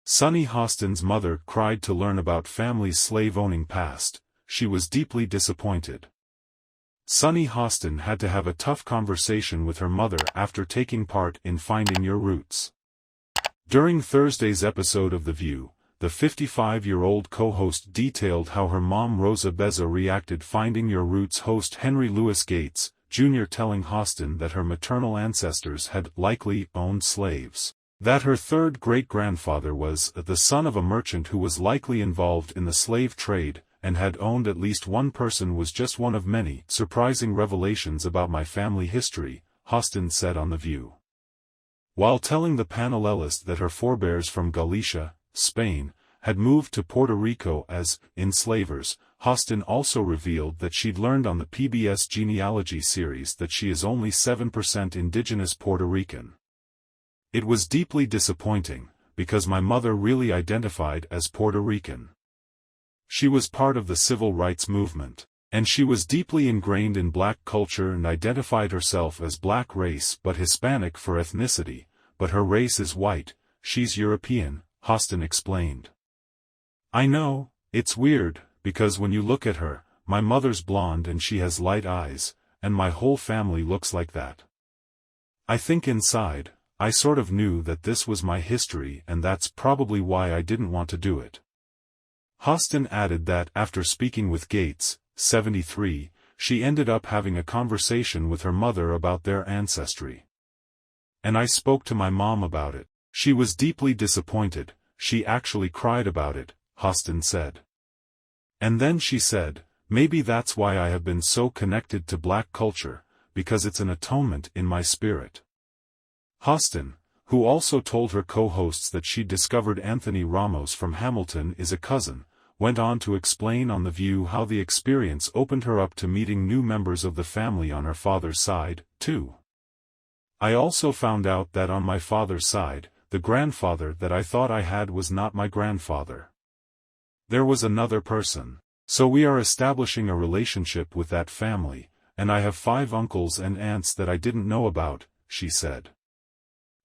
Sonny Hostin's mother cried to learn about family's slave-owning past. She was deeply disappointed. Sonny Hostin had to have a tough conversation with her mother after taking part in Finding Your Roots. During Thursday's episode of The View, the 55-year-old co-host detailed how her mom Rosa Beza reacted Finding Your Roots host Henry Louis Gates, Jr. telling Hostin that her maternal ancestors had likely owned slaves. That her third great-grandfather was the son of a merchant who was likely involved in the slave trade, and had owned at least one person was just one of many surprising revelations about my family history, Hostin said on The View. While telling the panelist that her forebears from Galicia, Spain, had moved to Puerto Rico as enslavers, Hostin also revealed that she'd learned on the PBS genealogy series that she is only 7% indigenous Puerto Rican. It was deeply disappointing, because my mother really identified as Puerto Rican. She was part of the civil rights movement, and she was deeply ingrained in black culture and identified herself as black race but Hispanic for ethnicity, but her race is white, she's European, Hostin explained. I know, it's weird, because when you look at her, my mother's blonde and she has light eyes, and my whole family looks like that. I think inside, I sort of knew that this was my history and that's probably why I didn't want to do it. Hostin added that after speaking with Gates, 73, she ended up having a conversation with her mother about their ancestry. And I spoke to my mom about it. She was deeply disappointed, she actually cried about it, Hostin said. And then she said, maybe that's why I have been so connected to black culture, because it's an atonement in my spirit. Hostin, who also told her co-hosts that she discovered Anthony Ramos from Hamilton is a cousin, went on to explain on The View how the experience opened her up to meeting new members of the family on her father's side, too. I also found out that on my father's side, the grandfather that I thought I had was not my grandfather. There was another person. So we are establishing a relationship with that family, and I have 5 uncles and aunts that I didn't know about, she said.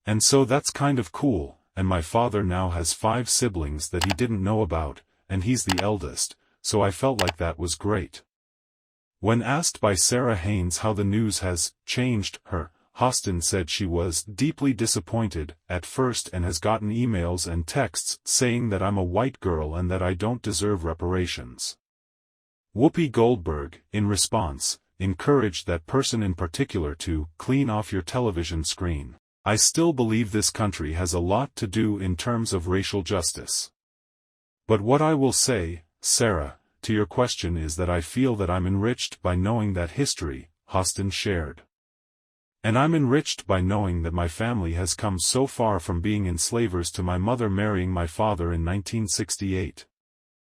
And so that's kind of cool, and my father now has 5 siblings that he didn't know about, and he's the eldest, so I felt like that was great. When asked by Sarah Haynes how the news has changed her, Hostin said she was deeply disappointed at first and has gotten emails and texts saying that I'm a white girl and that I don't deserve reparations. Whoopi Goldberg, in response, encouraged that person in particular to clean off your television screen. I still believe this country has a lot to do in terms of racial justice. But what I will say, Sarah, to your question is that I feel that I'm enriched by knowing that history, Hostin shared. And I'm enriched by knowing that my family has come so far from being enslavers to my mother marrying my father in 1968.